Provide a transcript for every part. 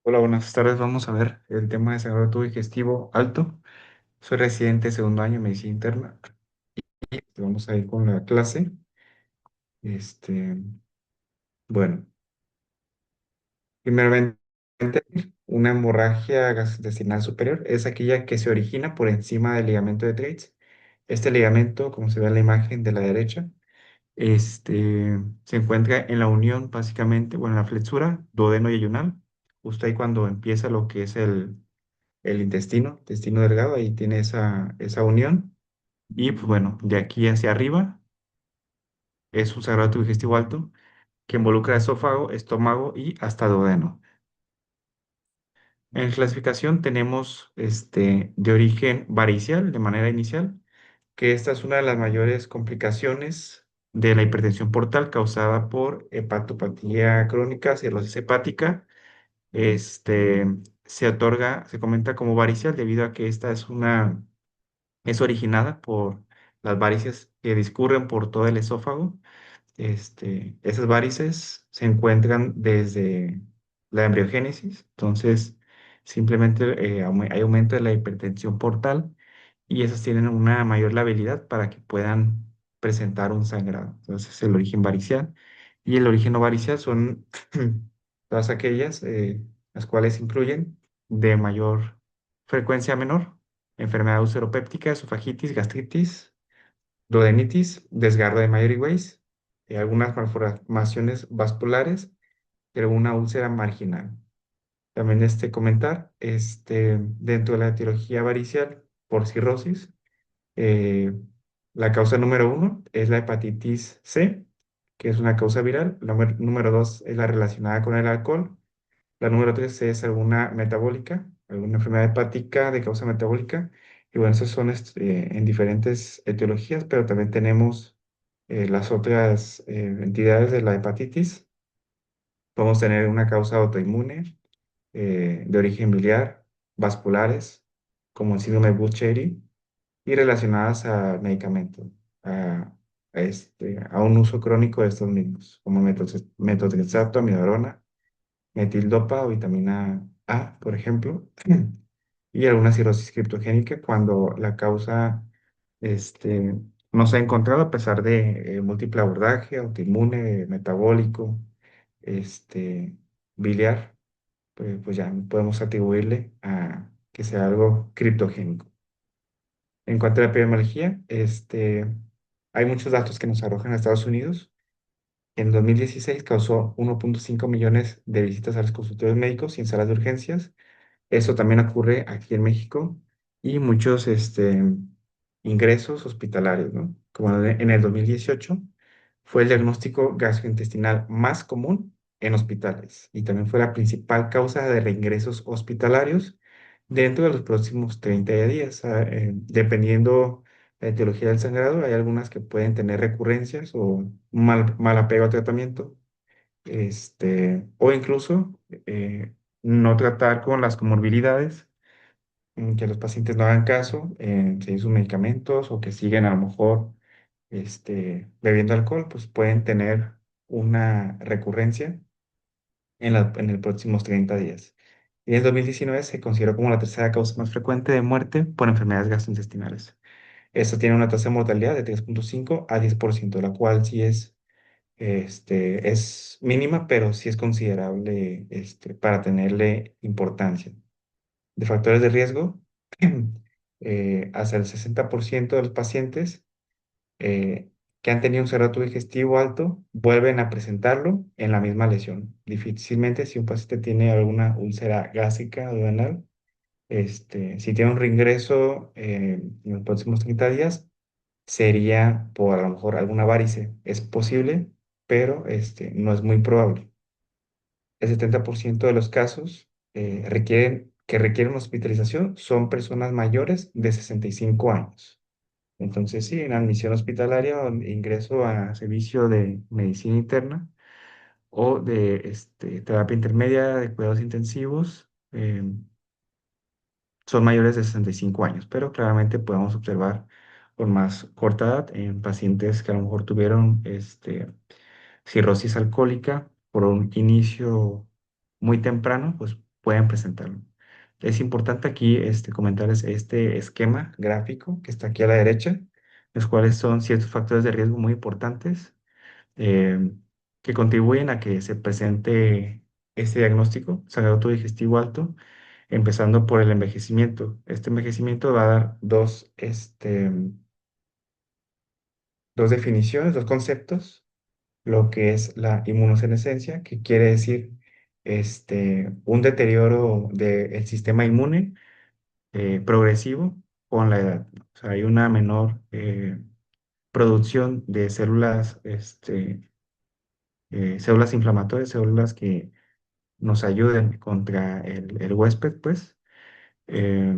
Hola, buenas tardes. Vamos a ver el tema de sangrado digestivo alto. Soy residente de segundo año de medicina interna. Vamos a ir con la clase. Este, bueno, primeramente, una hemorragia gastrointestinal superior es aquella que se origina por encima del ligamento de Treitz. Este ligamento, como se ve en la imagen de la derecha, se encuentra en la unión, básicamente, o en la flexura duodeno y yeyunal, justo ahí cuando empieza lo que es el intestino delgado, ahí tiene esa unión. Y pues bueno, de aquí hacia arriba es un sagrado digestivo alto que involucra esófago, estómago y hasta duodeno. En clasificación tenemos de origen varicial de manera inicial, que esta es una de las mayores complicaciones de la hipertensión portal causada por hepatopatía crónica, cirrosis hepática. Este, se comenta como varicial debido a que esta es originada por las varices que discurren por todo el esófago. Esas varices se encuentran desde la embriogénesis, entonces simplemente hay aumento de la hipertensión portal y esas tienen una mayor labilidad para que puedan presentar un sangrado. Entonces el origen varicial y el origen no varicial son todas aquellas las cuales incluyen de mayor frecuencia a menor enfermedad ulceropéptica, esofagitis, gastritis, duodenitis, desgarro de Mayer-Weiss, algunas malformaciones vasculares y alguna úlcera marginal. También comentar, dentro de la etiología varicial por cirrosis, eh, la causa número uno es la hepatitis C, que es una causa viral. La número dos es la relacionada con el alcohol. La número tres es alguna metabólica, alguna enfermedad hepática de causa metabólica. Y bueno, esas son en diferentes etiologías, pero también tenemos las otras entidades de la hepatitis. Podemos tener una causa autoinmune de origen biliar, vasculares, como el síndrome de Buch-Chiari, y relacionadas a medicamentos, a un uso crónico de estos mismos, como metotrexato, amiodarona, metildopa o vitamina A, por ejemplo, y alguna cirrosis criptogénica cuando la causa este, no se ha encontrado a pesar de múltiple abordaje, autoinmune, metabólico, este, biliar, pues ya podemos atribuirle a que sea algo criptogénico. En cuanto a la epidemiología, hay muchos datos que nos arrojan a Estados Unidos. En 2016 causó 1.5 millones de visitas a los consultorios médicos y en salas de urgencias. Eso también ocurre aquí en México y muchos ingresos hospitalarios, ¿no? Como en el 2018 fue el diagnóstico gastrointestinal más común en hospitales y también fue la principal causa de reingresos hospitalarios dentro de los próximos 30 días. Dependiendo la etiología del sangrado, hay algunas que pueden tener recurrencias o mal apego al tratamiento, o incluso no tratar con las comorbilidades, que los pacientes no hagan caso en seguir sus medicamentos o que siguen a lo mejor bebiendo alcohol, pues pueden tener una recurrencia en los próximos 30 días. Y en 2019 se consideró como la tercera causa más frecuente de muerte por enfermedades gastrointestinales. Esto tiene una tasa de mortalidad de 3.5 a 10%, la cual sí es mínima, pero sí es considerable para tenerle importancia. De factores de riesgo, hasta el 60% de los pacientes eh, que han tenido un cerrato digestivo alto vuelven a presentarlo en la misma lesión. Difícilmente si un paciente tiene alguna úlcera gástrica duodenal, si tiene un reingreso en los próximos 30 días, sería por a lo mejor alguna varice. Es posible, pero no es muy probable. El 70% de los casos que requieren hospitalización son personas mayores de 65 años. Entonces, sí, en admisión hospitalaria o ingreso a servicio de medicina interna o de terapia intermedia de cuidados intensivos, son mayores de 65 años, pero claramente podemos observar con más corta edad en pacientes que a lo mejor tuvieron cirrosis alcohólica por un inicio muy temprano, pues pueden presentarlo. Es importante aquí comentarles este esquema gráfico que está aquí a la derecha, los cuales son ciertos factores de riesgo muy importantes eh, que contribuyen a que se presente este diagnóstico, sangrado digestivo alto, empezando por el envejecimiento. Este envejecimiento va a dar dos definiciones, dos conceptos, lo que es la inmunosenescencia, que quiere decir un deterioro del sistema inmune progresivo con la edad. O sea, hay una menor producción de células, células inflamatorias, células que nos ayuden contra el huésped, pues. Eh,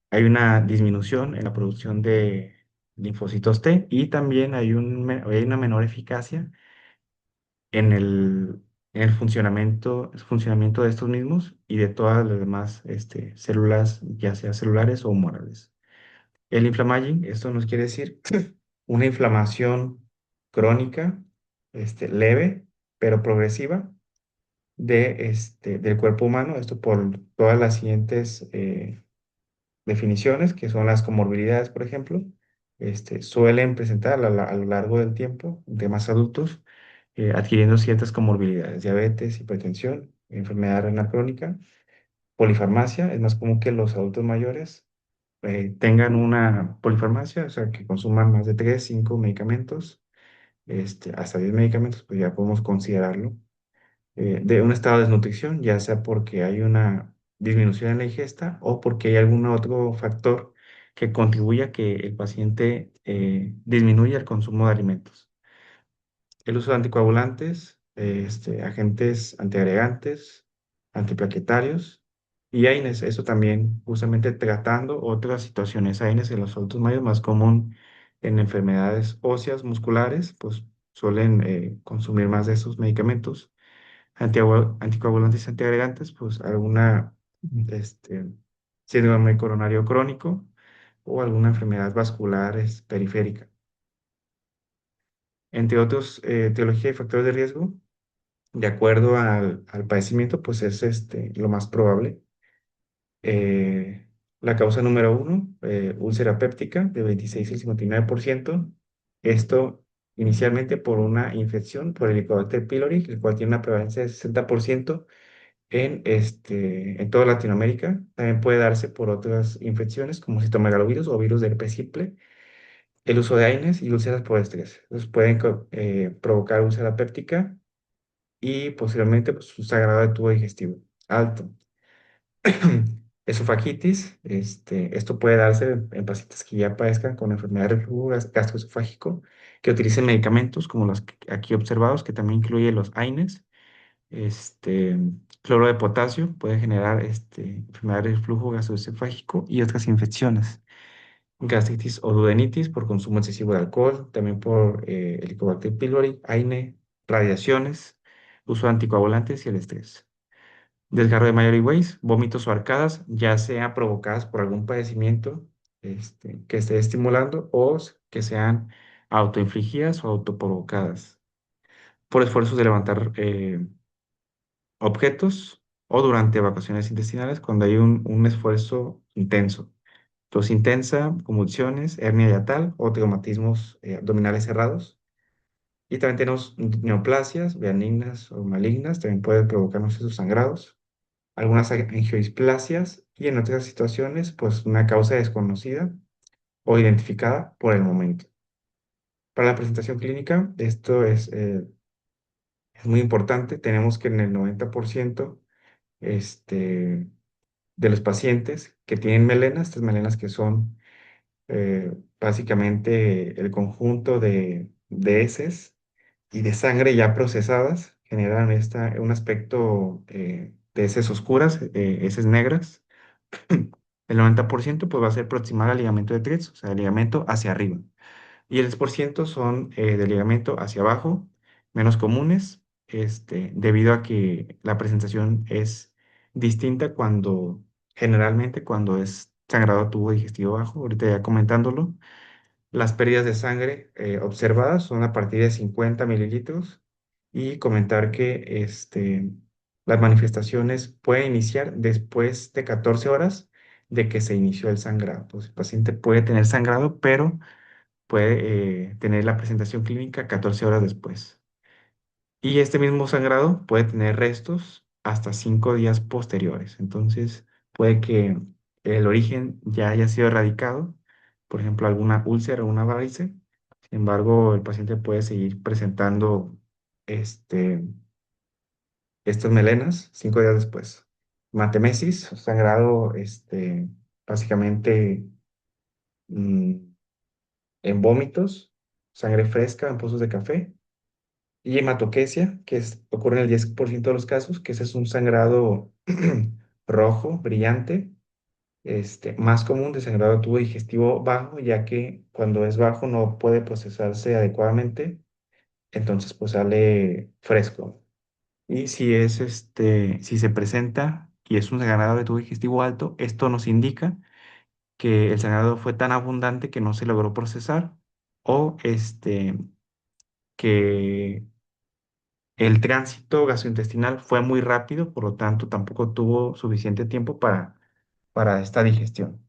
Hay una disminución en la producción de linfocitos T y también hay una menor eficacia en el funcionamiento de estos mismos y de todas las demás células, ya sea celulares o humorales. El inflammaging, esto nos quiere decir una inflamación crónica, leve, pero progresiva del cuerpo humano, esto por todas las siguientes definiciones, que son las comorbilidades, por ejemplo, suelen presentar a lo largo del tiempo, de más adultos, adquiriendo ciertas comorbilidades, diabetes, hipertensión, enfermedad renal crónica, polifarmacia, es más común que los adultos mayores tengan una polifarmacia, o sea, que consuman más de 3 5 medicamentos, hasta 10 medicamentos, pues ya podemos considerarlo de un estado de desnutrición, ya sea porque hay una disminución en la ingesta o porque hay algún otro factor que contribuya a que el paciente disminuya el consumo de alimentos. El uso de anticoagulantes, agentes antiagregantes, antiplaquetarios y AINES, eso también justamente tratando otras situaciones. AINES en los adultos mayores más común en enfermedades óseas musculares, pues suelen consumir más de esos medicamentos anticoagulantes y antiagregantes, pues alguna este, síndrome coronario crónico o alguna enfermedad vascular periférica. Entre otros, etiología y factores de riesgo, de acuerdo al padecimiento, pues es lo más probable. Eh, la causa número uno, úlcera péptica, de 26 al 59%. Esto inicialmente por una infección por Helicobacter pylori, el cual tiene una prevalencia de 60% en toda Latinoamérica. También puede darse por otras infecciones como citomegalovirus o virus de herpes simple, el uso de AINES y úlceras por estrés. Entonces pueden provocar úlcera péptica y posiblemente pues, un sangrado de tubo digestivo alto. Esofagitis, esto puede darse en pacientes que ya padezcan con enfermedad de reflujo gastroesofágico, que utilicen medicamentos como los aquí observados, que también incluye los AINES. Este, Cloro de potasio puede generar enfermedad de reflujo gastroesofágico y otras infecciones. Gastritis o duodenitis por consumo excesivo de alcohol, también por Helicobacter pylori, AINE, radiaciones, uso de anticoagulantes y el estrés. Desgarro de Mallory Weiss, vómitos o arcadas, ya sea provocadas por algún padecimiento que esté estimulando o que sean autoinfligidas o autoprovocadas por esfuerzos de levantar objetos o durante evacuaciones intestinales cuando hay un esfuerzo intenso. Tos intensa, convulsiones, hernia yatal o traumatismos abdominales cerrados. Y también tenemos neoplasias benignas o malignas, también pueden provocarnos esos sangrados. Algunas angiodisplasias y en otras situaciones, pues una causa desconocida o identificada por el momento. Para la presentación clínica, esto es muy importante. Tenemos que en el 90% este, de los pacientes que tienen melenas, estas melenas que son básicamente el conjunto de heces y de sangre ya procesadas, generan un aspecto de heces oscuras, heces negras. El 90% pues va a ser proximal al ligamento de Treitz, o sea, el ligamento hacia arriba. Y el 10% son de ligamento hacia abajo, menos comunes, debido a que la presentación es distinta generalmente cuando es sangrado a tubo digestivo bajo. Ahorita ya comentándolo, las pérdidas de sangre observadas son a partir de 50 mililitros y comentar que las manifestaciones pueden iniciar después de 14 horas de que se inició el sangrado. Pues el paciente puede tener sangrado, pero puede tener la presentación clínica 14 horas después. Y este mismo sangrado puede tener restos hasta 5 días posteriores. Entonces, puede que el origen ya haya sido erradicado, por ejemplo, alguna úlcera o una varice. Sin embargo, el paciente puede seguir presentando este, estas melenas 5 días después. Matemesis, sangrado básicamente mm, en vómitos, sangre fresca en pozos de café. Y hematoquesia, ocurre en el 10% de los casos, que ese es un sangrado rojo, brillante, más común de sangrado de tubo digestivo bajo, ya que cuando es bajo no puede procesarse adecuadamente, entonces pues sale fresco. Y si se presenta y es un sangrado de tubo digestivo alto, esto nos indica que el sangrado fue tan abundante que no se logró procesar o que el tránsito gastrointestinal fue muy rápido, por lo tanto tampoco tuvo suficiente tiempo para esta digestión.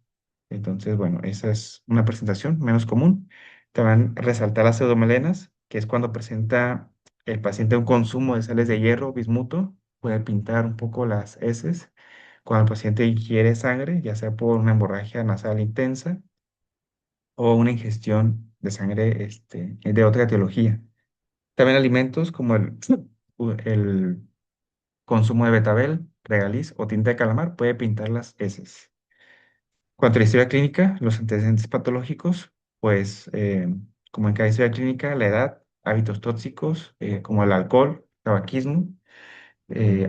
Entonces, bueno, esa es una presentación menos común. También resaltar las pseudomelenas, que es cuando presenta el paciente un consumo de sales de hierro, bismuto, puede pintar un poco las heces. Cuando el paciente ingiere sangre, ya sea por una hemorragia nasal intensa o una ingestión de sangre de otra etiología. También alimentos como el consumo de betabel, regaliz o tinta de calamar puede pintar las heces. Cuanto a la historia clínica, los antecedentes patológicos, pues como en cada historia clínica, la edad, hábitos tóxicos como el alcohol, tabaquismo,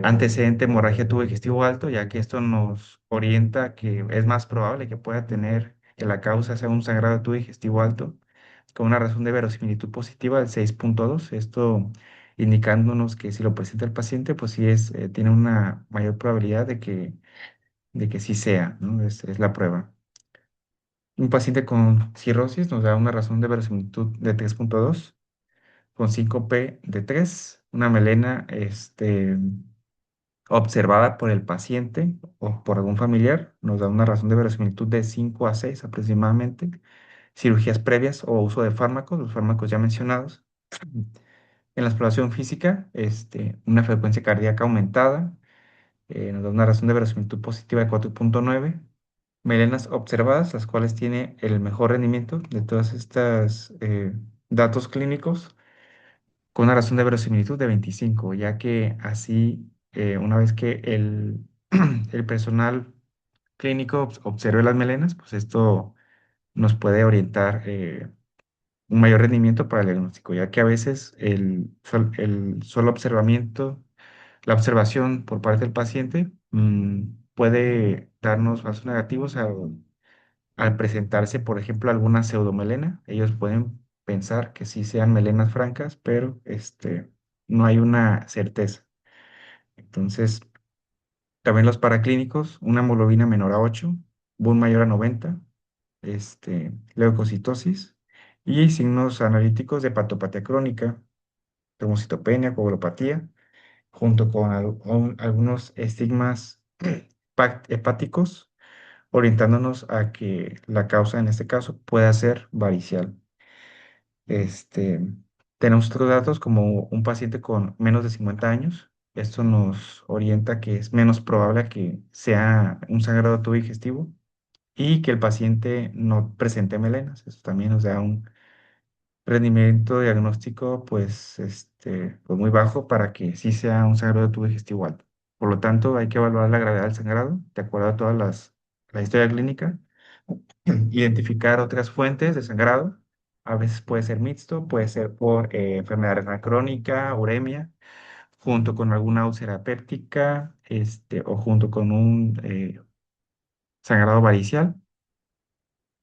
antecedente hemorragia tubo digestivo alto, ya que esto nos orienta a que es más probable que pueda tener que la causa sea un sangrado de tubo digestivo alto, con una razón de verosimilitud positiva del 6.2. Esto indicándonos que si lo presenta el paciente, pues sí tiene una mayor probabilidad de que sí sea, ¿no? Es la prueba. Un paciente con cirrosis nos da una razón de verosimilitud de 3.2, con síncope de 3, una melena observada por el paciente o por algún familiar, nos da una razón de verosimilitud de 5 a 6 aproximadamente. Cirugías previas o uso de fármacos, los fármacos ya mencionados. En la exploración física, una frecuencia cardíaca aumentada, nos da una razón de verosimilitud positiva de 4.9. Melenas observadas, las cuales tiene el mejor rendimiento de todas estas datos clínicos, con una razón de verosimilitud de 25, ya que así, una vez que el personal clínico observe las melenas, pues esto nos puede orientar un mayor rendimiento para el diagnóstico, ya que a veces el solo observamiento, la observación por parte del paciente puede darnos falsos negativos al presentarse, por ejemplo, alguna pseudomelena. Ellos pueden pensar que sí sean melenas francas, pero no hay una certeza. Entonces, también los paraclínicos, una hemoglobina menor a 8, BUN mayor a 90, leucocitosis y signos analíticos de patopatía crónica, trombocitopenia, coagulopatía, junto con algunos estigmas hepáticos, orientándonos a que la causa en este caso pueda ser varicial. Este, tenemos otros datos como un paciente con menos de 50 años. Esto nos orienta que es menos probable que sea un sangrado tubo digestivo y que el paciente no presente melenas. Esto también nos da un rendimiento diagnóstico pues muy bajo para que sí sea un sangrado de tubo digestivo alto. Por lo tanto, hay que evaluar la gravedad del sangrado de acuerdo a todas la historia clínica, identificar otras fuentes de sangrado. A veces puede ser mixto, puede ser por enfermedad renal crónica, uremia, junto con alguna úlcera péptica, o junto con un sangrado varicial.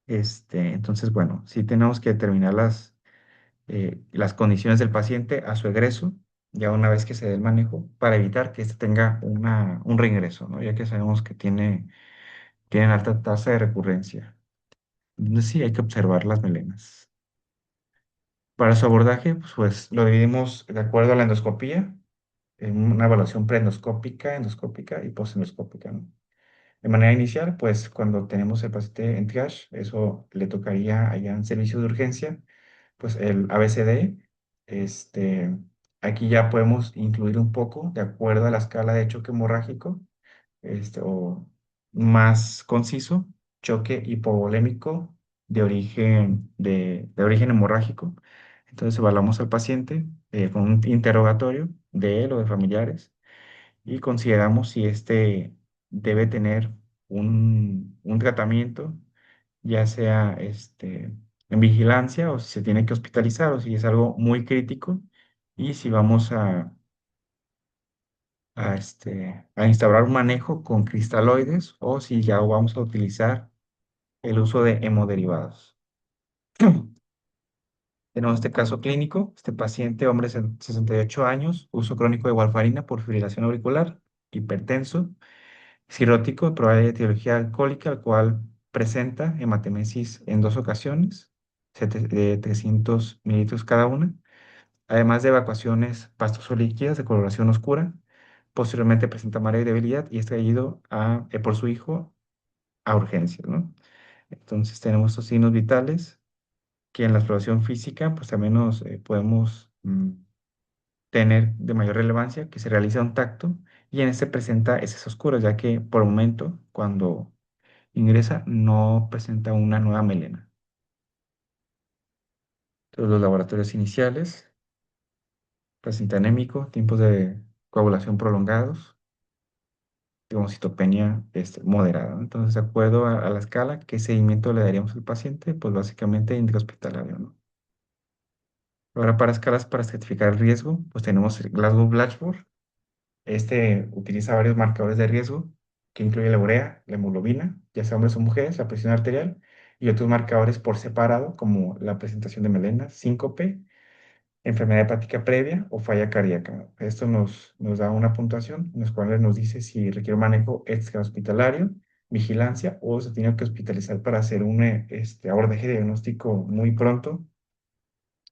Entonces, bueno, sí tenemos que determinar las condiciones del paciente a su egreso, ya una vez que se dé el manejo, para evitar que éste tenga un reingreso, ¿no? Ya que sabemos que tienen alta tasa de recurrencia. Entonces sí, hay que observar las melenas. Para su abordaje, pues lo dividimos de acuerdo a la endoscopía, en una evaluación preendoscópica, endoscópica y postendoscópica, ¿no? De manera inicial, pues cuando tenemos el paciente en triage, eso le tocaría allá en servicio de urgencia, pues el ABCD, este, aquí ya podemos incluir un poco de acuerdo a la escala de choque hemorrágico, o más conciso, choque hipovolémico de origen hemorrágico. Entonces evaluamos al paciente con un interrogatorio de él o de familiares y consideramos si éste debe tener un tratamiento, ya sea en vigilancia o si se tiene que hospitalizar o si es algo muy crítico y si vamos a instaurar un manejo con cristaloides o si ya vamos a utilizar el uso de hemoderivados. Tenemos este caso clínico, este paciente, hombre de 68 años, uso crónico de warfarina por fibrilación auricular, hipertenso, cirrótico, de probable etiología alcohólica, el cual presenta hematemesis en dos ocasiones, de 300 mililitros cada una, además de evacuaciones pastoso-líquidas de coloración oscura. Posteriormente presenta mareo y debilidad y es traído por su hijo a urgencias, ¿no? Entonces tenemos estos signos vitales que en la exploración física pues también nos podemos tener de mayor relevancia, que se realiza un tacto y en este presenta heces oscuras, ya que por el momento cuando ingresa no presenta una nueva melena. Entonces los laboratorios iniciales, paciente anémico, tiempos de coagulación prolongados, trombocitopenia moderada, ¿no? Entonces, de acuerdo a la escala, ¿qué seguimiento le daríamos al paciente? Pues básicamente intrahospitalario, ¿no? Ahora, para escalas para estratificar el riesgo, pues tenemos el Glasgow-Blatchford. Este utiliza varios marcadores de riesgo, que incluye la urea, la hemoglobina, ya sea hombres o mujeres, la presión arterial, y otros marcadores por separado, como la presentación de melena, síncope, enfermedad hepática previa o falla cardíaca. Esto nos da una puntuación en la cual nos dice si requiere un manejo extrahospitalario, vigilancia o se tiene que hospitalizar para hacer un abordaje diagnóstico muy pronto.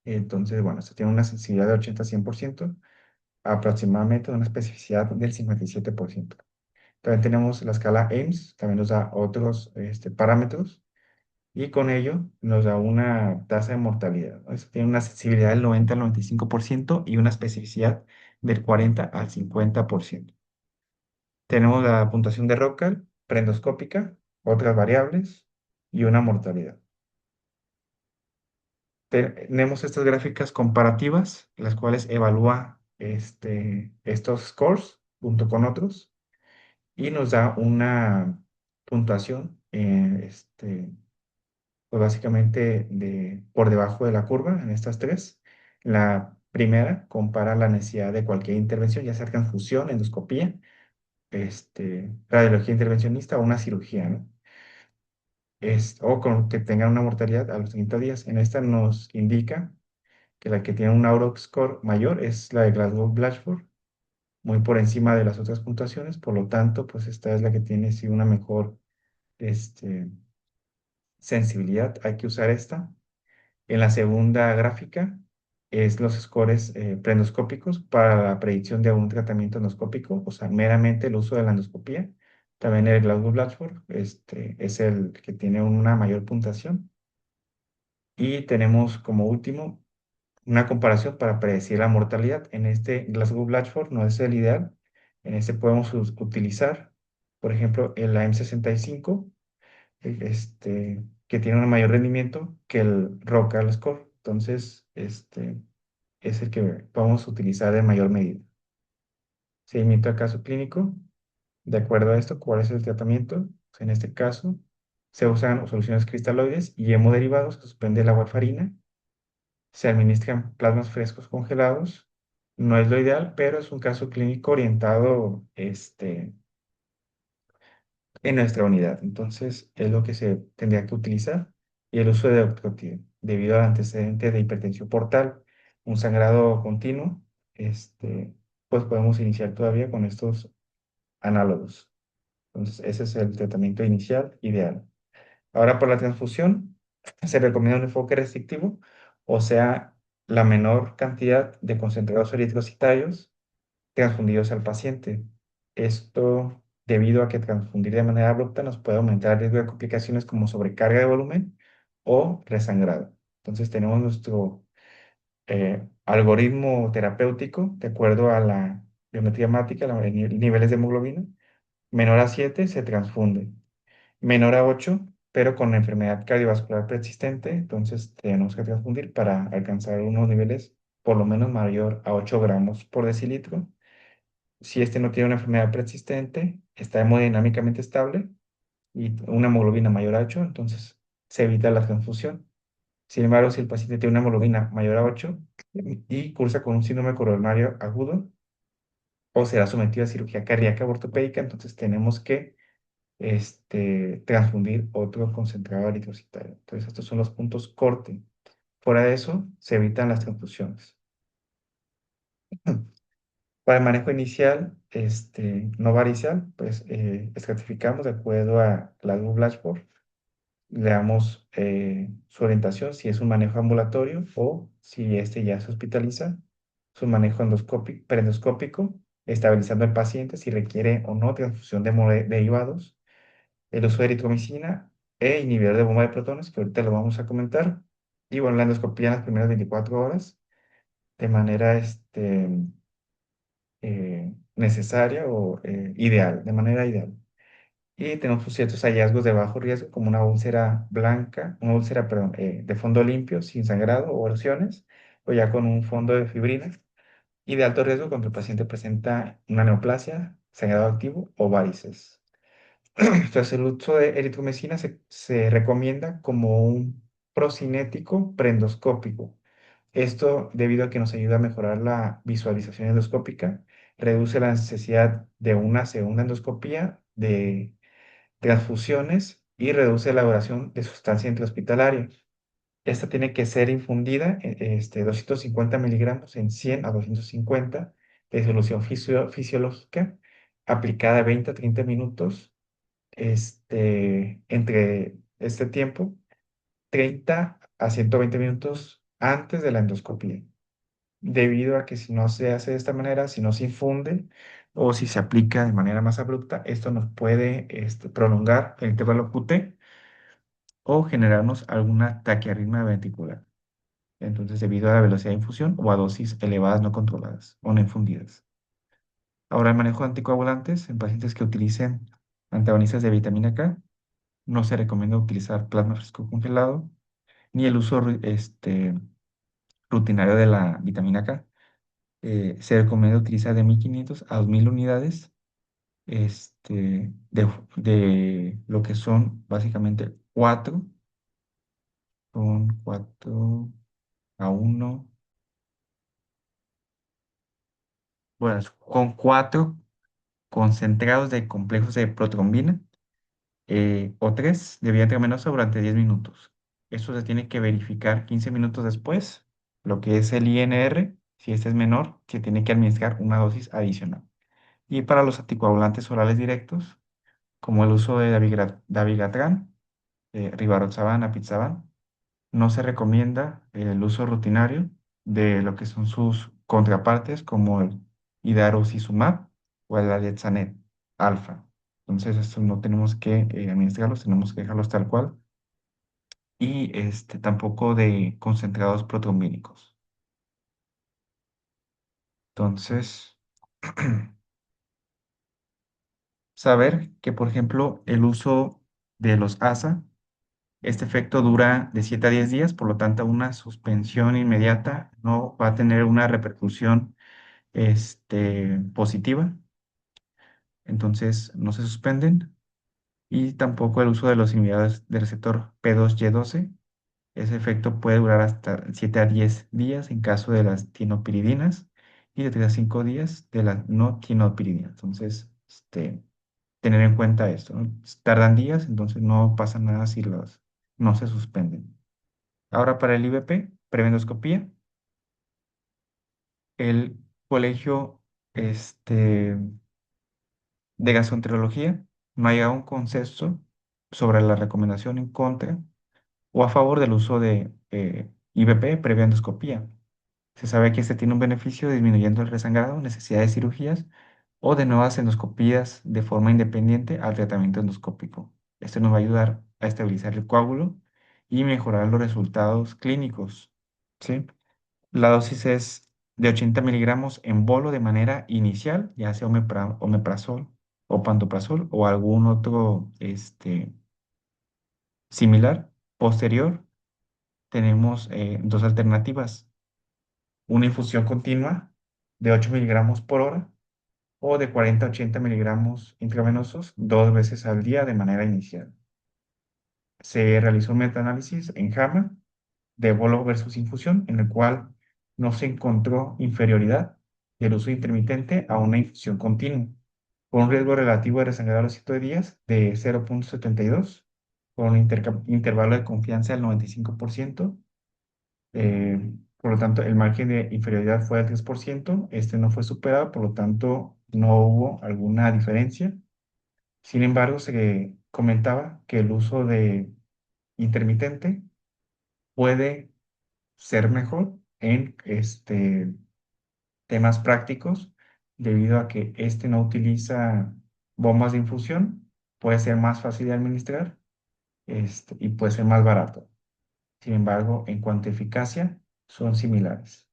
Entonces, bueno, esto tiene una sensibilidad de 80 a 100%, aproximadamente una especificidad del 57%. También tenemos la escala AIMS, también nos da otros parámetros y con ello nos da una tasa de mortalidad, ¿no? Esto tiene una sensibilidad del 90 al 95% y una especificidad del 40 al 50%. Tenemos la puntuación de Rockall, prendoscópica, otras variables y una mortalidad. Tenemos estas gráficas comparativas, las cuales evalúa estos scores junto con otros y nos da una puntuación pues básicamente por debajo de la curva en estas tres. La primera compara la necesidad de cualquier intervención, ya sea transfusión, endoscopía, radiología intervencionista o una cirugía, ¿no? O con que tengan una mortalidad a los 30 días. En esta nos indica que la que tiene un Auroch score mayor es la de Glasgow-Blatchford, muy por encima de las otras puntuaciones, por lo tanto, pues esta es la que tiene sí una mejor este, sensibilidad, hay que usar esta. En la segunda gráfica es los scores preendoscópicos para la predicción de un tratamiento endoscópico, o sea, meramente el uso de la endoscopía. También el Glasgow-Blatchford es el que tiene una mayor puntuación. Y tenemos como último una comparación para predecir la mortalidad. En este Glasgow-Blatchford no es el ideal. En este podemos utilizar, por ejemplo, el AM65, que tiene un mayor rendimiento que el Rockall Score. Entonces, es el que vamos a utilizar en mayor medida. Seguimiento al caso clínico. De acuerdo a esto, ¿cuál es el tratamiento? Pues en este caso, se usan soluciones cristaloides y hemoderivados, se suspende la warfarina, se administran plasmas frescos congelados. No es lo ideal, pero es un caso clínico orientado en nuestra unidad. Entonces, es lo que se tendría que utilizar. Y el uso de octreotide, debido al antecedente de hipertensión portal, un sangrado continuo, pues podemos iniciar todavía con estos análogos. Entonces, ese es el tratamiento inicial ideal. Ahora, por la transfusión, se recomienda un enfoque restrictivo, o sea, la menor cantidad de concentrados eritrocitarios transfundidos al paciente. Esto debido a que transfundir de manera abrupta nos puede aumentar el riesgo de complicaciones como sobrecarga de volumen o resangrado. Entonces tenemos nuestro algoritmo terapéutico de acuerdo a la biometría hemática, niveles de hemoglobina. Menor a 7 se transfunde. Menor a 8 pero con enfermedad cardiovascular persistente, entonces tenemos que transfundir para alcanzar unos niveles por lo menos mayor a 8 gramos por decilitro. Si este no tiene una enfermedad persistente, está hemodinámicamente estable y una hemoglobina mayor a 8, entonces se evita la transfusión. Sin embargo, si el paciente tiene una hemoglobina mayor a 8 y cursa con un síndrome coronario agudo o será sometido a cirugía cardíaca ortopédica, entonces tenemos que transfundir otro concentrado eritrocitario. Entonces, estos son los puntos corte. Fuera de eso, se evitan las transfusiones. Para el manejo inicial, no varicial, pues estratificamos de acuerdo a la Blackboard. Le damos su orientación, si es un manejo ambulatorio o si ya se hospitaliza, su manejo perendoscópico, estabilizando al paciente si requiere o no transfusión de derivados, el uso de eritromicina e inhibidor de bomba de protones, que ahorita lo vamos a comentar, y bueno, la endoscopía en las primeras 24 horas de manera necesaria o ideal, de manera ideal. Y tenemos ciertos hallazgos de bajo riesgo, como una úlcera blanca, una úlcera, perdón, de fondo limpio, sin sangrado o erosiones, o ya con un fondo de fibrina. Y de alto riesgo cuando el paciente presenta una neoplasia, sangrado activo o varices. Entonces, el uso de eritromicina se recomienda como un procinético preendoscópico. Esto debido a que nos ayuda a mejorar la visualización endoscópica, reduce la necesidad de una segunda endoscopía, de transfusiones y reduce la duración de sustancia intrahospitalaria. Esta tiene que ser infundida, 250 miligramos en 100 a 250 de solución fisiológica, aplicada 20 a 30 minutos, entre este tiempo, 30 a 120 minutos antes de la endoscopía. Debido a que si no se hace de esta manera, si no se infunde o si se aplica de manera más abrupta, esto nos puede prolongar el intervalo QT o generarnos alguna taquiarritmia ventricular. Entonces, debido a la velocidad de infusión o a dosis elevadas no controladas o no infundidas. Ahora, el manejo de anticoagulantes en pacientes que utilicen antagonistas de vitamina K, no se recomienda utilizar plasma fresco congelado ni el uso rutinario de la vitamina K. Se recomienda utilizar de 1500 a 2000 unidades de lo que son básicamente 4, son 4 a 1, bueno, con 4 concentrados de complejos de protrombina o 3 de vía intravenosa durante 10 minutos. Esto se tiene que verificar 15 minutos después, lo que es el INR, si este es menor, se tiene que administrar una dosis adicional. Y para los anticoagulantes orales directos, como el uso de dabigatran, rivaroxaban, apixaban, no se recomienda el uso rutinario de lo que son sus contrapartes como el idarucizumab o el alexanet alfa. Entonces, estos no tenemos que administrarlos, tenemos que dejarlos tal cual. Y tampoco de concentrados protrombínicos. Entonces, saber que, por ejemplo, el uso de los ASA, este efecto dura de 7 a 10 días, por lo tanto, una suspensión inmediata no va a tener una repercusión positiva, entonces no se suspenden, y tampoco el uso de los inhibidores del receptor P2Y12. Ese efecto puede durar hasta 7 a 10 días en caso de las tinopiridinas y de 3 a 5 días de las no tinopiridinas. Entonces, tener en cuenta esto, ¿no? Tardan días, entonces no pasa nada si los no se suspenden. Ahora para el IVP, prevendoscopía, el colegio de gastroenterología no hay un consenso sobre la recomendación en contra o a favor del uso de IVP previa endoscopía. Se sabe que este tiene un beneficio disminuyendo el resangrado, necesidad de cirugías o de nuevas endoscopías de forma independiente al tratamiento endoscópico. Esto nos va a ayudar a estabilizar el coágulo y mejorar los resultados clínicos, ¿sí? La dosis es de 80 miligramos en bolo de manera inicial, ya sea omeprazol o pantoprazol o algún otro similar. Posterior, tenemos dos alternativas: una infusión continua de 8 miligramos por hora o de 40 a 80 miligramos intravenosos 2 veces al día de manera inicial. Se realizó un metaanálisis en JAMA de bolo versus infusión, en el cual no se encontró inferioridad del uso intermitente a una infusión continua, con un riesgo relativo de resangrar a los 7 días de 0,72, con un intervalo de confianza del 95%. Por lo tanto, el margen de inferioridad fue del 3%. Este no fue superado, por lo tanto, no hubo alguna diferencia. Sin embargo, se comentaba que el uso de intermitente puede ser mejor en temas prácticos, debido a que este no utiliza bombas de infusión, puede ser más fácil de administrar, y puede ser más barato. Sin embargo, en cuanto a eficacia, son similares.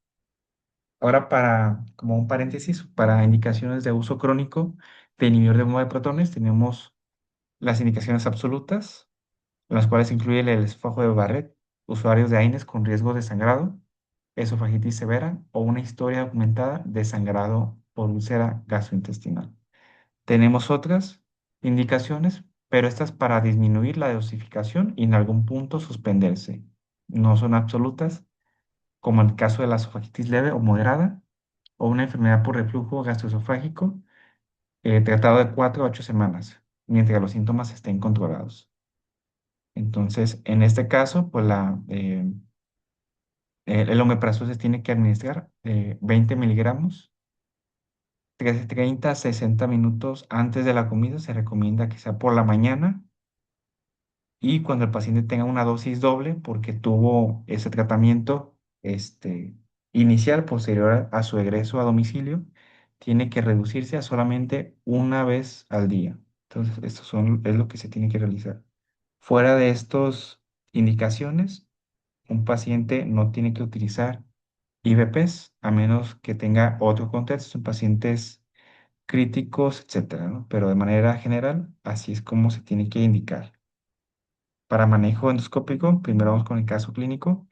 Ahora, como un paréntesis, para indicaciones de uso crónico de inhibidor de bomba de protones, tenemos las indicaciones absolutas, las cuales incluyen el esófago de Barrett, usuarios de AINES con riesgo de sangrado, esofagitis severa o una historia documentada de sangrado por úlcera gastrointestinal. Tenemos otras indicaciones, pero estas para disminuir la dosificación y en algún punto suspenderse. No son absolutas, como en el caso de la esofagitis leve o moderada o una enfermedad por reflujo gastroesofágico, tratado de 4 a 8 semanas, mientras los síntomas estén controlados. Entonces, en este caso, pues el omeprazol se tiene que administrar 20 miligramos, 30 a 60 minutos antes de la comida. Se recomienda que sea por la mañana y cuando el paciente tenga una dosis doble porque tuvo ese tratamiento inicial posterior a su egreso a domicilio, tiene que reducirse a solamente una vez al día. Entonces, es lo que se tiene que realizar. Fuera de estas indicaciones, un paciente no tiene que utilizar IVPs a menos que tenga otro contexto en pacientes críticos, etcétera, ¿no? Pero de manera general, así es como se tiene que indicar. Para manejo endoscópico, primero vamos con el caso clínico.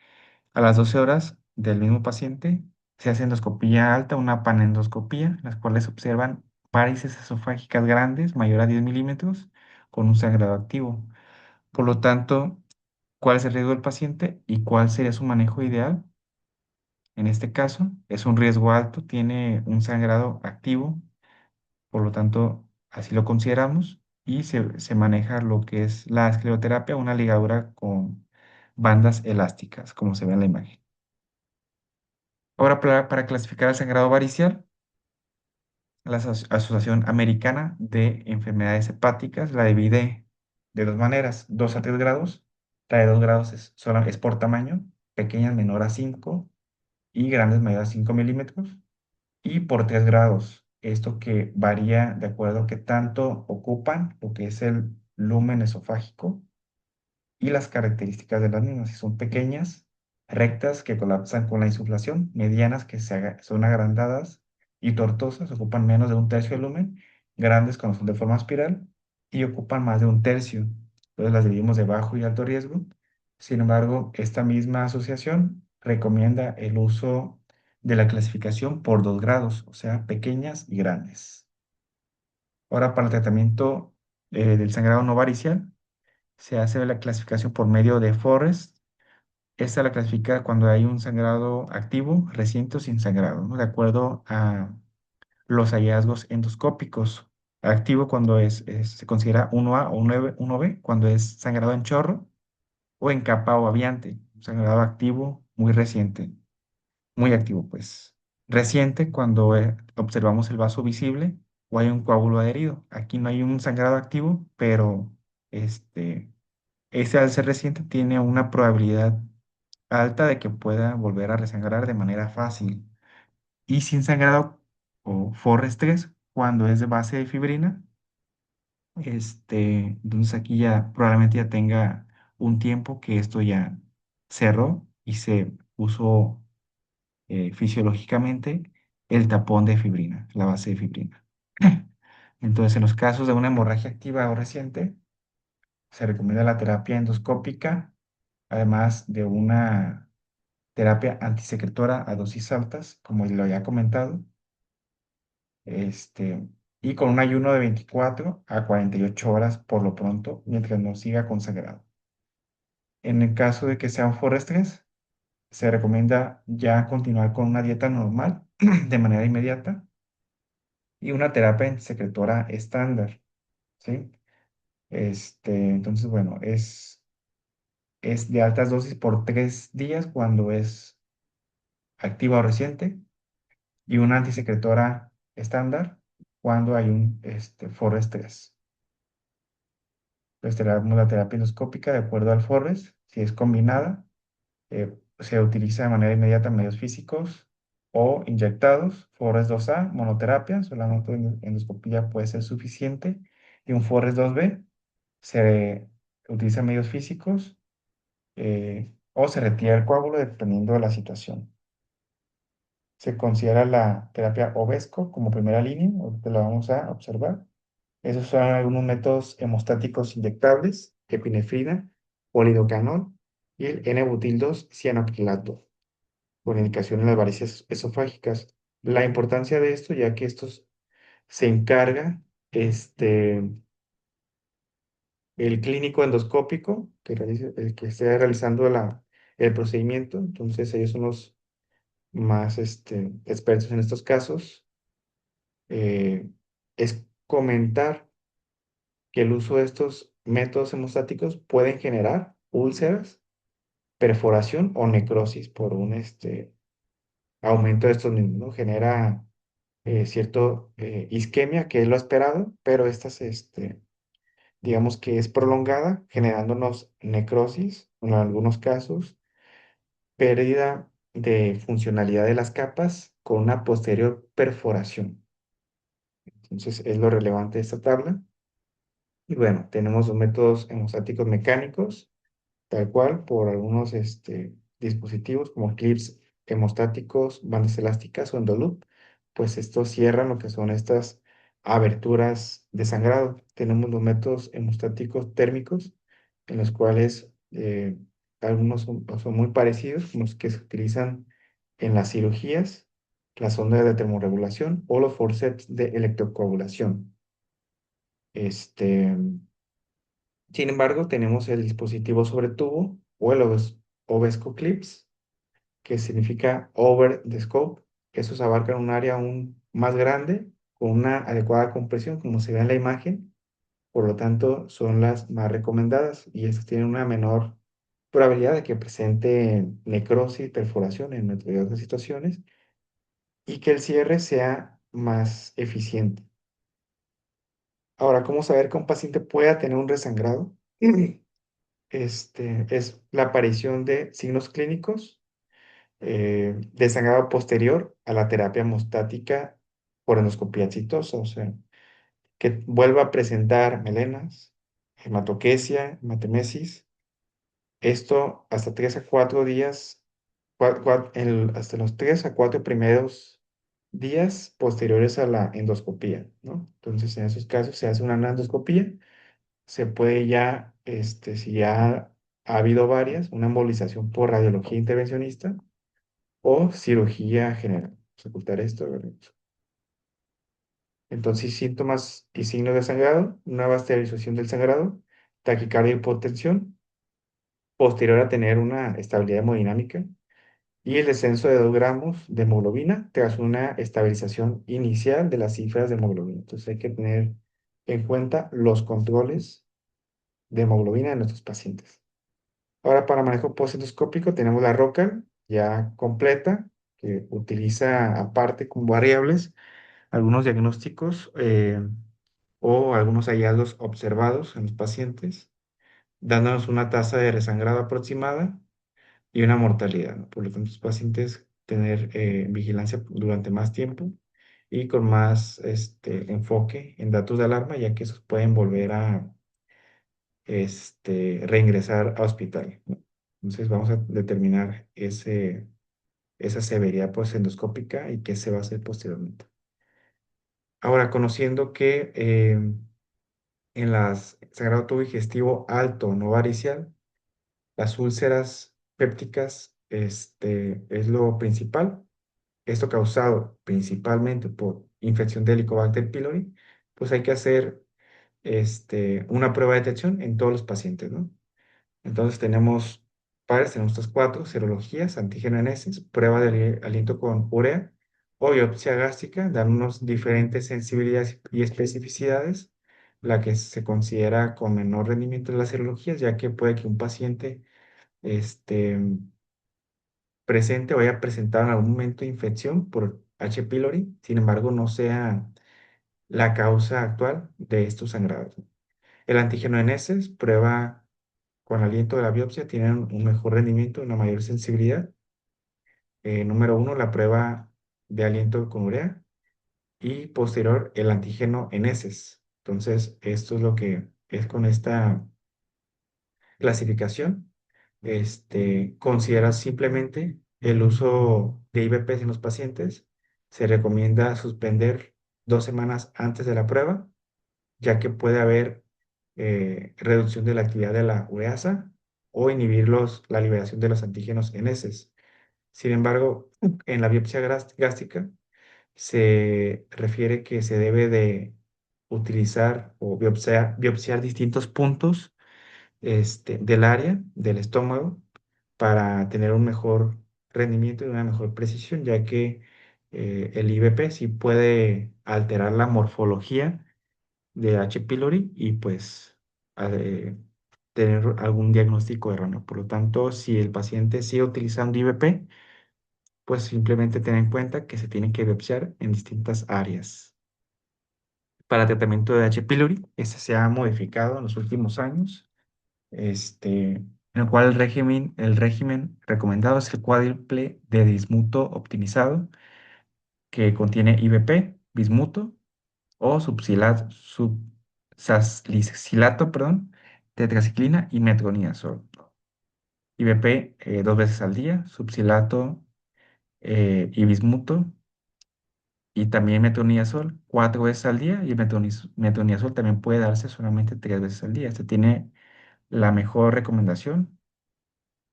A las 12 horas del mismo paciente se hace endoscopía alta, una panendoscopía, las cuales se observan varices esofágicas grandes, mayor a 10 milímetros, con un sangrado activo. Por lo tanto, ¿cuál es el riesgo del paciente y cuál sería su manejo ideal? En este caso, es un riesgo alto, tiene un sangrado activo, por lo tanto, así lo consideramos y se maneja lo que es la escleroterapia, una ligadura con bandas elásticas, como se ve en la imagen. Ahora, para clasificar el sangrado varicial, la Asociación Americana de Enfermedades Hepáticas la divide de dos maneras: 2 a 3 grados. La de 2 grados es por tamaño, pequeñas menor a 5 y grandes mayor a 5 milímetros. Y por 3 grados, esto que varía de acuerdo a qué tanto ocupan lo que es el lumen esofágico y las características de las mismas. Si son pequeñas, rectas que colapsan con la insuflación, medianas que son agrandadas y tortosas, ocupan menos de un tercio del lumen, grandes cuando son de forma espiral y ocupan más de un tercio. Entonces las dividimos de bajo y alto riesgo. Sin embargo, esta misma asociación recomienda el uso de la clasificación por 2 grados, o sea, pequeñas y grandes. Ahora, para el tratamiento del sangrado no varicial, se hace la clasificación por medio de Forrest. Esta la clasifica cuando hay un sangrado activo, reciente o sin sangrado, ¿no? De acuerdo a los hallazgos endoscópicos. Activo cuando se considera 1A o 1B, cuando es sangrado en chorro o en capa o babiante. Un sangrado activo muy reciente, muy activo, pues. Reciente cuando observamos el vaso visible o hay un coágulo adherido. Aquí no hay un sangrado activo, pero este al ser reciente tiene una probabilidad alta de que pueda volver a resangrar de manera fácil. Y sin sangrado o forrestres cuando es de base de fibrina. Entonces aquí ya probablemente ya tenga un tiempo que esto ya cerró y se puso fisiológicamente el tapón de fibrina, la base de fibrina. Entonces, en los casos de una hemorragia activa o reciente, se recomienda la terapia endoscópica, además de una terapia antisecretora a dosis altas, como lo había comentado, este, y con un ayuno de 24 a 48 horas por lo pronto, mientras no siga consagrado. En el caso de que sean forestres, se recomienda ya continuar con una dieta normal de manera inmediata y una terapia antisecretora estándar, ¿sí? Entonces, bueno, es de altas dosis por 3 días cuando es activa o reciente y una antisecretora estándar cuando hay un forestrés. Pues tenemos la terapia endoscópica de acuerdo al FORRES. Si es combinada, se utiliza de manera inmediata medios físicos o inyectados. FORRES 2A, monoterapia, solamente endoscopía puede ser suficiente. Y un FORRES 2B, se utiliza medios físicos o se retira el coágulo dependiendo de la situación. Se considera la terapia OVESCO como primera línea, ahorita la vamos a observar. Esos son algunos métodos hemostáticos inyectables, epinefrina, polidocanol y el N-butil-2 cianoacrilato, con indicación en las varices esofágicas. La importancia de esto, ya que estos se encarga el clínico endoscópico, el que esté realizando el procedimiento, entonces ellos son los más expertos en estos casos. Es comentar que el uso de estos métodos hemostáticos pueden generar úlceras, perforación o necrosis por un aumento de estos mismos, ¿no? Genera cierto isquemia, que es lo esperado, pero digamos que es prolongada, generándonos necrosis, en algunos casos, pérdida de funcionalidad de las capas con una posterior perforación. Entonces, es lo relevante de esta tabla. Y bueno, tenemos los métodos hemostáticos mecánicos, tal cual, por algunos dispositivos como clips hemostáticos, bandas elásticas o endoloop, pues estos cierran lo que son estas aberturas de sangrado. Tenemos los métodos hemostáticos térmicos, en los cuales algunos son muy parecidos, como los que se utilizan en las cirugías, la sonda de termorregulación o los forceps de electrocoagulación. Este, Sin embargo, tenemos el dispositivo sobre tubo o el Ovesco Clips, que significa over the scope. Esos abarcan un área aún más grande con una adecuada compresión, como se ve en la imagen. Por lo tanto, son las más recomendadas y estas tienen una menor probabilidad de que presente necrosis, perforación en otras situaciones y que el cierre sea más eficiente. Ahora, ¿cómo saber que un paciente pueda tener un resangrado? Es la aparición de signos clínicos de sangrado posterior a la terapia hemostática por endoscopía exitosa, o sea, que vuelva a presentar melenas, hematoquesia, hematemesis. Esto hasta 3 a 4 días, hasta los 3 a 4 primeros días posteriores a la endoscopía, ¿no? Entonces, en esos casos se hace una endoscopía, se puede ya, si ya ha habido varias, una embolización por radiología intervencionista o cirugía general. Vamos a ocultar esto, ¿verdad? Entonces, síntomas y signos de sangrado, nueva esterilización del sangrado, taquicardia y hipotensión, posterior a tener una estabilidad hemodinámica y el descenso de 2 gramos de hemoglobina tras una estabilización inicial de las cifras de hemoglobina. Entonces, hay que tener en cuenta los controles de hemoglobina de nuestros pacientes. Ahora, para manejo postendoscópico tenemos la ROCAL ya completa, que utiliza aparte como variables algunos diagnósticos o algunos hallazgos observados en los pacientes, dándonos una tasa de resangrado aproximada, y una mortalidad, ¿no? Por lo tanto, los pacientes tener vigilancia durante más tiempo y con más enfoque en datos de alarma, ya que esos pueden volver a reingresar a hospital, ¿no? Entonces vamos a determinar esa severidad endoscópica y qué se va a hacer posteriormente. Ahora, conociendo que en las sangrado tubo digestivo alto no varicial, las úlceras pépticas es lo principal. Esto causado principalmente por infección de Helicobacter pylori, pues hay que hacer una prueba de detección en todos los pacientes, ¿no? Entonces tenemos estas cuatro serologías: antígeno en heces, prueba de aliento con urea o biopsia gástrica, dan unos diferentes sensibilidades y especificidades, la que se considera con menor rendimiento de las serologías, ya que puede que un paciente este, presente o haya presentado en algún momento infección por H. pylori, sin embargo no sea la causa actual de estos sangrados. El antígeno en heces, prueba con aliento de la biopsia, tienen un mejor rendimiento, una mayor sensibilidad. Número uno, la prueba de aliento con urea y posterior el antígeno en heces. Entonces, esto es lo que es con esta clasificación. Considera simplemente el uso de IVPs en los pacientes. Se recomienda suspender 2 semanas antes de la prueba, ya que puede haber reducción de la actividad de la ureasa o inhibir la liberación de los antígenos en heces. Sin embargo, en la biopsia gástrica se refiere que se debe de utilizar o biopsiar distintos puntos del área del estómago para tener un mejor rendimiento y una mejor precisión, ya que el IVP sí puede alterar la morfología de H. pylori y pues eh, tener algún diagnóstico erróneo. Por lo tanto, si el paciente sigue utilizando IVP, pues simplemente tener en cuenta que se tiene que biopsiar en distintas áreas. Para tratamiento de H. pylori, este se ha modificado en los últimos años, en el cual el régimen recomendado es el cuádruple de bismuto optimizado, que contiene IVP, bismuto o subsalicilato, perdón, tetraciclina y metronidazol. IVP 2 veces al día, subsilato y bismuto, y también metronidazol 4 veces al día, y el metronidazol también puede darse solamente 3 veces al día. Este tiene la mejor recomendación,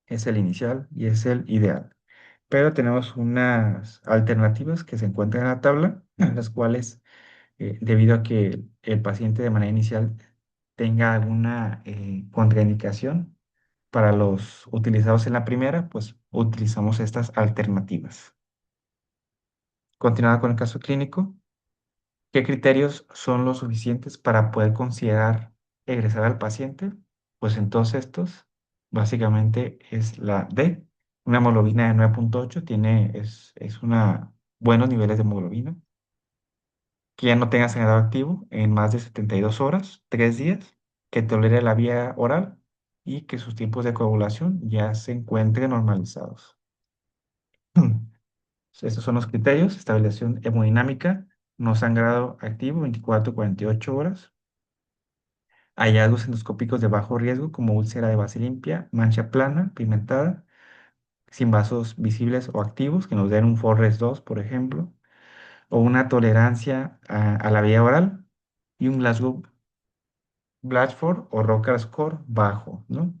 es el inicial y es el ideal. Pero tenemos unas alternativas que se encuentran en la tabla, en las cuales, debido a que el paciente de manera inicial tenga alguna contraindicación para los utilizados en la primera, pues utilizamos estas alternativas. Continuando con el caso clínico, ¿qué criterios son los suficientes para poder considerar egresar al paciente? Pues en todos estos, básicamente es la D, una hemoglobina de 9,8, es buenos niveles de hemoglobina, que ya no tenga sangrado activo en más de 72 horas, 3 días, que tolere la vía oral y que sus tiempos de coagulación ya se encuentren normalizados. Estos son los criterios: estabilización hemodinámica, no sangrado activo 24 a 48 horas, hallazgos endoscópicos de bajo riesgo como úlcera de base limpia, mancha plana, pigmentada, sin vasos visibles o activos, que nos den un Forres 2, por ejemplo, o una tolerancia a la vía oral y un Glasgow Blatchford o Rocker Score bajo, ¿no?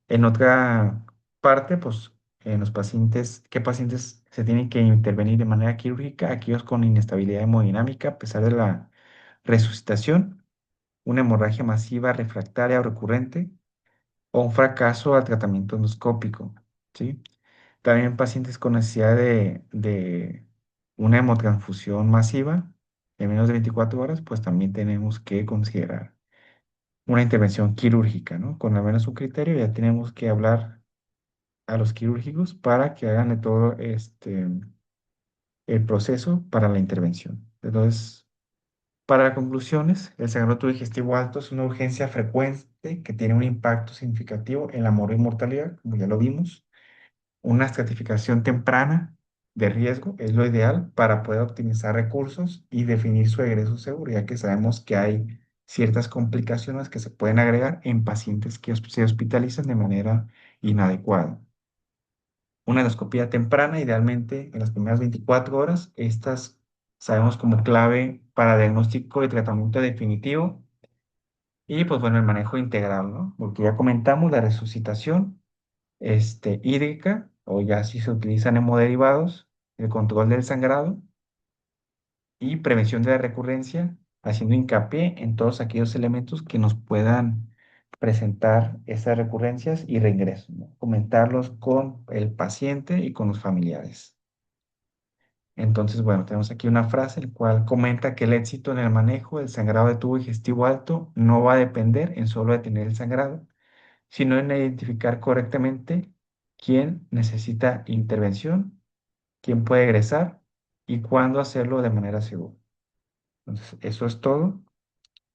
En otra parte, pues, en los pacientes, ¿qué pacientes se tienen que intervenir de manera quirúrgica? Aquellos con inestabilidad hemodinámica a pesar de la resucitación, una hemorragia masiva refractaria o recurrente, o un fracaso al tratamiento endoscópico, ¿sí? También pacientes con necesidad de una hemotransfusión masiva en menos de 24 horas, pues también tenemos que considerar una intervención quirúrgica, ¿no? Con al menos un criterio ya tenemos que hablar a los quirúrgicos para que hagan de todo el proceso para la intervención. Entonces, para conclusiones, el sangrado digestivo alto es una urgencia frecuente que tiene un impacto significativo en la mortalidad, como ya lo vimos. Una estratificación temprana de riesgo es lo ideal para poder optimizar recursos y definir su egreso seguro, ya que sabemos que hay ciertas complicaciones que se pueden agregar en pacientes que se hospitalizan de manera inadecuada. Una endoscopía temprana, idealmente en las primeras 24 horas, estas sabemos como clave para diagnóstico y tratamiento definitivo y pues bueno, el manejo integral, ¿no? Porque ya comentamos la resucitación hídrica, o ya si se utilizan hemoderivados, el control del sangrado y prevención de la recurrencia, haciendo hincapié en todos aquellos elementos que nos puedan presentar esas recurrencias y reingresos, ¿no? Comentarlos con el paciente y con los familiares. Entonces, bueno, tenemos aquí una frase el cual comenta que el éxito en el manejo del sangrado de tubo digestivo alto no va a depender en solo detener el sangrado, sino en identificar correctamente quién necesita intervención, quién puede egresar y cuándo hacerlo de manera segura. Entonces, eso es todo.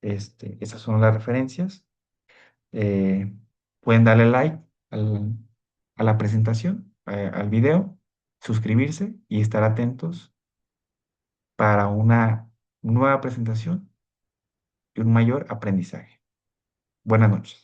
Esas son las referencias. Eh, Pueden darle like a la presentación, al video, suscribirse y estar atentos para una nueva presentación y un mayor aprendizaje. Buenas noches.